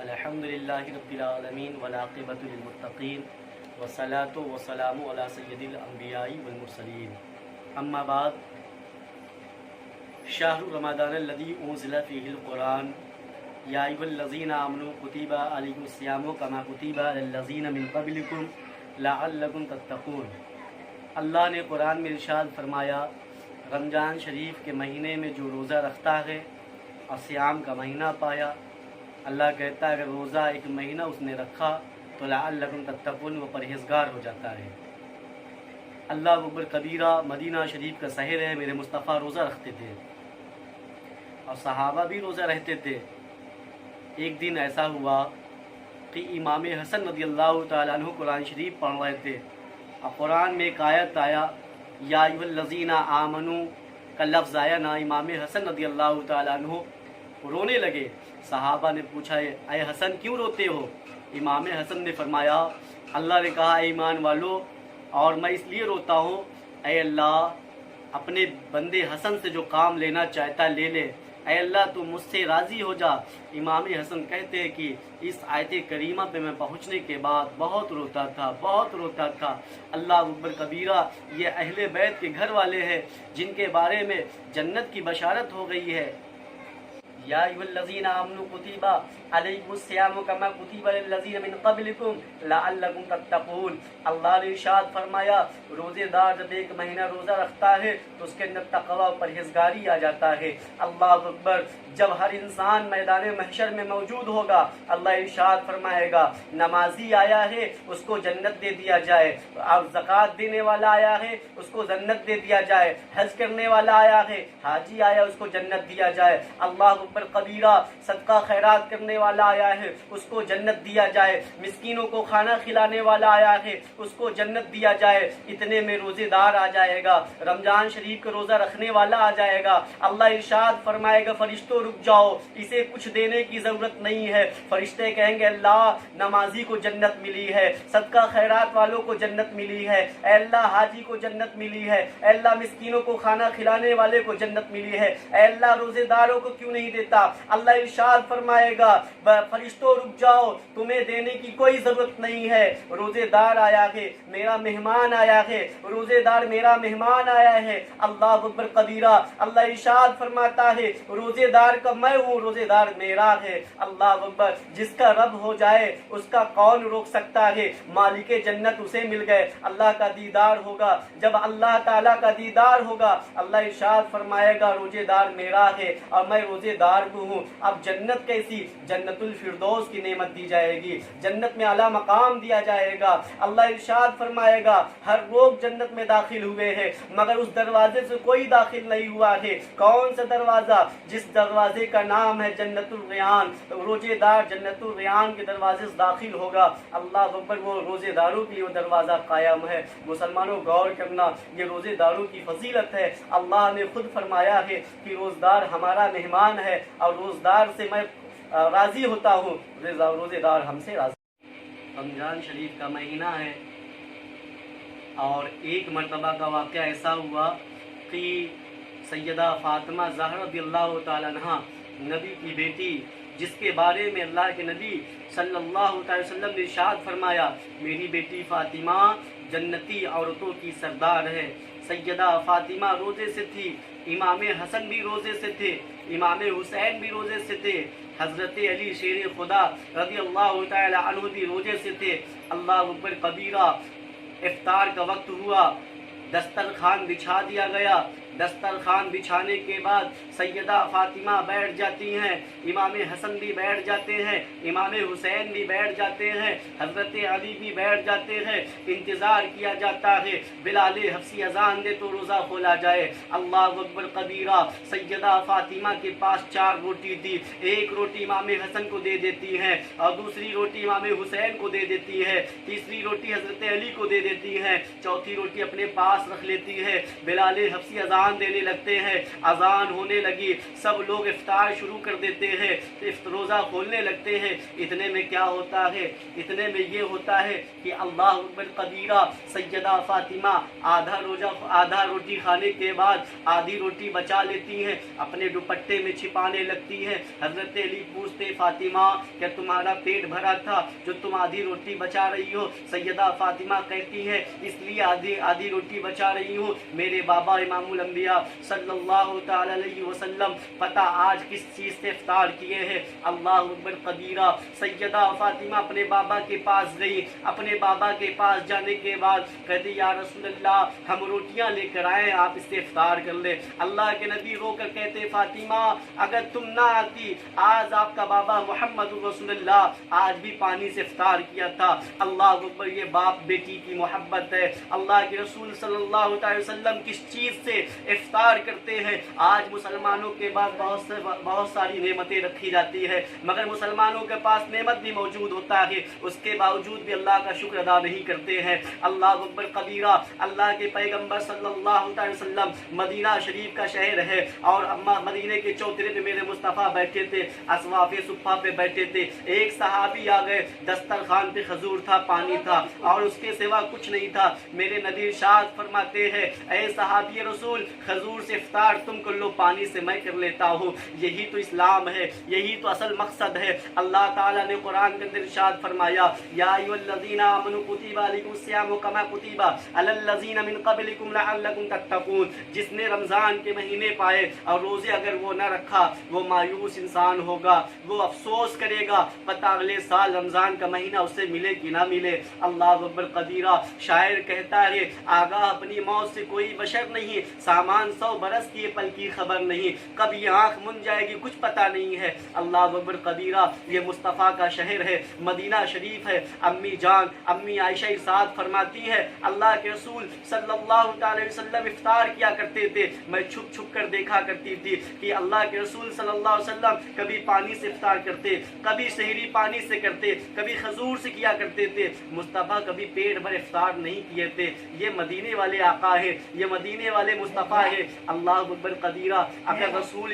الحمدللہ رب العالمین والعاقبۃ للمتقین والصلاۃ والسلام علی سید الانبیاء والمرسلین اما بعد شہر رمضان الذی انزل فیہ القرآن یا ایھا الذین آمنوا کتب علیکم الصیام کما کتب علی الذین من قبلکم لعلکم تتقون۔ اللہ نے قرآن میں ارشاد فرمایا، رمضان شریف کے مہینے میں جو روزہ رکھتا ہے اور صیام کا مہینہ پایا، اللہ کہتا ہے اگر روزہ ایک مہینہ اس نے رکھا تو لعلکم تتقون، وہ پرہیزگار ہو جاتا ہے۔ اللہ اکبر کبیرہ، مدینہ شریف کا شہر ہے، میرے مصطفیٰ روزہ رکھتے تھے اور صحابہ بھی روزہ رہتے تھے۔ ایک دن ایسا ہوا کہ امام حسن رضی اللہ تعالیٰ عنہ قرآن شریف پڑھ رہے تھے اور قرآن میں ایک آیت آیا، یا ایھا الذین آمنوا کا لفظ آیا نا، امام حسن رضی اللہ تعالیٰ عنہ رونے لگے۔ صحابہ نے پوچھا، اے حسن کیوں روتے ہو؟ امام حسن نے فرمایا، اللہ نے کہا اے ایمان والو، اور میں اس لیے روتا ہوں، اے اللہ اپنے بندے حسن سے جو کام لینا چاہتا لے لے، اے اللہ تو مجھ سے راضی ہو جا۔ امام حسن کہتے ہیں کہ اس آیت کریمہ پہ میں پہنچنے کے بعد بہت روتا تھا۔ اللہ اکبر کبیرہ، یہ اہل بیت کے گھر والے ہیں جن کے بارے میں جنت کی بشارت ہو گئی ہے۔ یا ایھا الذین آمنوا کتب علیکم الصیام کما کتب علی الذین من قبلکم لعلکم تتقون۔ اللہ نے ارشاد فرمایا، روزے دار جب ایک مہینہ روزہ رکھتا ہے تو اس کے اندر تقوی و پرہیزگاری آ جاتا ہے۔ اللہ اکبر، جب ہر انسان میدان محشر میں موجود ہوگا، اللہ ارشاد فرمائے گا نمازی آیا ہے اس کو جنت دے دیا جائے، اور زکوٰۃ دینے والا آیا ہے اس کو جنت دے دیا جائے، حج کرنے والا آیا ہے، حاجی آیا اس کو جنت دیا جائے۔ اللہ اکبر کبیرہ، صدقہ خیرات کرنے والا آیا ہے اس کو جنت دیا جائے، مسکینوں کو کھانا کھلانے والا آیا ہے اس کو جنت دیا جائے۔ اتنے میں روزے دار آ جائے گا، رمضان شریف کا روزہ رکھنے والا آ جائے گا۔ اللہ ارشاد فرمائے گا فرشتوں رک جاؤ، اسے کچھ دینے کی ضرورت نہیں ہے۔ فرشتے کہیں گے اللہ نمازی کو جنت ملی ہے، صدقہ خیرات والوں کو جنت ملی ہے، اے اللہ حاجی کو جنت ملی ہے، اے اللہ مسکینوں کو کھانا کھلانے والے کو جنت ملی ہے، اے اللہ روزے داروں کو کیوں نہیں دیتا؟ اللہ ارشاد فرمائے گا فرشتوں رک جاؤ، تمہیں دینے کی کوئی ضرورت نہیں ہے، روزے دار آیا ہے، میرا مہمان آیا ہے، روزے دار میرا مہمان آیا ہے۔ اللہ اکبر کبیرہ، اللہ ارشاد فرماتا ہے روزے دار کا میں ہوں، روزے دار میرا ہے۔ اللہ اکبر، جس کا رب ہو جائے اس کا کون روک سکتا ہے؟ مالک جنت اسے مل گئے، اللہ کا دیدار ہوگا، جب اللہ تعالیٰ کا دیدار ہوگا اللہ ارشاد فرمائے گا روزے دار میرا ہے اور میں روزے دار کو ہوں۔ اب جنت کیسی؟ جنت الفردوس کی نعمت دی جائے گی، جنت میں اعلیٰ مقام دیا جائے گا۔ اللہ ارشاد فرمائے گا ہر لوگ جنت میں داخل ہوئے ہیں مگر اس دروازے سے کوئی داخل نہیں ہوا ہے۔ کون سا دروازہ؟ جس دروازے کا نام ہے جنت الریان، روزے دار جنت الریان کے دروازے سے داخل ہوگا۔ اللہ اکبر، وہ روزے داروں کے لیے وہ دروازہ قائم ہے۔ مسلمانوں غور کرنا، یہ روزے داروں کی فضیلت ہے۔ اللہ نے خود فرمایا ہے کہ روزدار ہمارا مہمان ہے اور روزدار سے میں راضی ہوتا ہوں، روزے دار ہم سے راضی۔ رمضان شریف کا مہینہ ہے اور ایک مرتبہ کا واقعہ ایسا ہوا کہ سیدہ فاطمہ زہرا رضی اللہ تعالیٰ عنہ، نبی کی بیٹی، جس کے بارے میں اللہ کے نبی صلی اللہ علیہ وسلم نے ارشاد فرمایا میری بیٹی فاطمہ جنتی عورتوں کی سردار ہے۔ سیدہ فاطمہ روزے سے تھی، امام حسن بھی روزے سے تھے، امام حسین بھی روزے سے تھے، حضرت علی شیر خدا رضی اللہ تعالی عنہ بھی روزے سے تھے۔ اللہ اکبر کبیرہ، افطار کا وقت ہوا، دسترخوان بچھا دیا گیا۔ دسترخوان بچھانے کے بعد سیدہ فاطمہ بیٹھ جاتی ہیں، امام حسن بھی بیٹھ جاتے ہیں، امام حسین بھی بیٹھ جاتے ہیں، حضرت علی بھی بیٹھ جاتے ہیں۔ انتظار کیا جاتا ہے بلال حبشی اذان دے تو روزہ کھولا جائے۔ اللہ اکبر کبیرہ، سیدہ فاطمہ کے پاس 4 روٹی تھی، ایک روٹی امام حسن کو دے دیتی ہیں اور دوسری روٹی امام حسین کو دے دیتی ہے، تیسری روٹی حضرت علی کو دے دیتی ہیں، چوتھی روٹی اپنے پاس رکھ لیتی ہے۔ بلال حبشی اذان اذان دینے لگتے ہیں، اذان ہونے لگی، سب لوگ افطار شروع کر دیتے ہیں، روزہ کھولنے لگتے ہیں۔ اتنے میں کیا ہوتا ہے؟ اتنے میں یہ ہوتا ہے کہ اللہ اکبر کبیرہ، سیدہ فاطمہ آدھا روٹی کھانے کے بعد آدھی روٹی بچا لیتی ہیں، اپنے دوپٹے میں چھپانے لگتی ہیں۔ حضرت علی پوچھتے فاطمہ کیا تمہارا پیٹ بھرا تھا جو تم آدھی روٹی بچا رہی ہو؟ سیدہ فاطمہ کہتی ہے اس لیے آدھی روٹی بچا رہی ہوں، میرے بابا امام الانبیاء صلی اللہ تعالی علیہ وسلم پتہ آج کس چیز سے افطار کیے ہیں۔ اللہ اکبر کبیرہ، سیدہ فاطمہ اپنے بابا کے پاس گئی، اپنے بابا کے پاس جانے کے بعد کہتی یا رسول اللہ ہم روٹیاں لے کر آئے، آپ اس سے افطار کر لیں۔ اللہ کے نبی رو کر کہتے فاطمہ اگر تم نہ آتی آج آپ کا بابا محمد رسول اللہ آج بھی پانی سے افطار کیا تھا۔ اللہ اکبر، یہ باپ بیٹی کی محبت ہے۔ اللہ کے رسول صلی اللہ علیہ وسلم کس چیز سے افطار کرتے ہیں؟ آج مسلمانوں کے بعد بہت ساری نعمتیں رکھی جاتی ہے، مگر مسلمانوں کے پاس نعمت بھی موجود ہوتا ہے، اس کے باوجود بھی اللہ کا شکر ادا نہیں کرتے ہیں۔ اللہ اکبر کبیرہ، اللہ کے پیغمبر صلی اللہ علیہ وسلم مدینہ شریف کا شہر ہے، اور مدینے کے چوترے پہ میرے مصطفیٰ بیٹھے تھے، اسواف صفہ پہ بیٹھے تھے۔ ایک صحابی آ گئے، دسترخوان پہ کھجور تھا، پانی تھا، اور اس کے سوا کچھ نہیں تھا۔ میرے نبی ارشاد فرماتے ہیں اے صحابی رسول کھجور سے افطار تم کر لو، پانی سے میں کر لیتا ہوں۔ یہی تو اسلام ہے، یہی تو اصل مقصد ہے۔ اللہ تعالیٰ نے قرآن کے اندر ارشاد فرمایا یا ایھا الذین آمنوا کتب علیکم الصیام کما کتب علی الذین من قبلکم لعلکم تتقون، جس نے رمضان کے مہینے پائے اور روزے اگر وہ نہ رکھا وہ مایوس انسان ہوگا، وہ افسوس کرے گا پتہ اگلے سال رمضان کا مہینہ اسے ملے کہ نہ ملے۔ اللہ اکبر قدیرہ، شاعر کہتا ہے آگاہ اپنی موت سے کوئی بشر نہیں، سامان 100 برس کی پل کی خبر نہیں، کب یہ آنکھ من جائے گی کچھ پتہ نہیں ہے۔ اللہ اکبر قدیرہ، یہ مصطفیٰ کا شہر ہے، مدینہ شریف ہے۔ امی جان، امی عائشہ ارشاد فرماتی ہے اللہ کے رسول صلی اللہ علیہ وسلم افطار کیا کرتے تھے، میں چھپ چھپ کر دیکھا کرتی تھی کہ اللہ کے رسول صلی اللہ علیہ وسلم کبھی پانی سے افطار کرتے، کبھی سحری پانی سے کرتے، کبھی کھجور سے کیا کرتے تھے، مصطفیٰ کبھی پیٹ بھر افطار نہیں کیے تھے۔ یہ مدینے والے آقا ہے، یہ مدینے والے مصطفیٰ ہے۔ اللہ اکبر قدیرہ، اگر رسول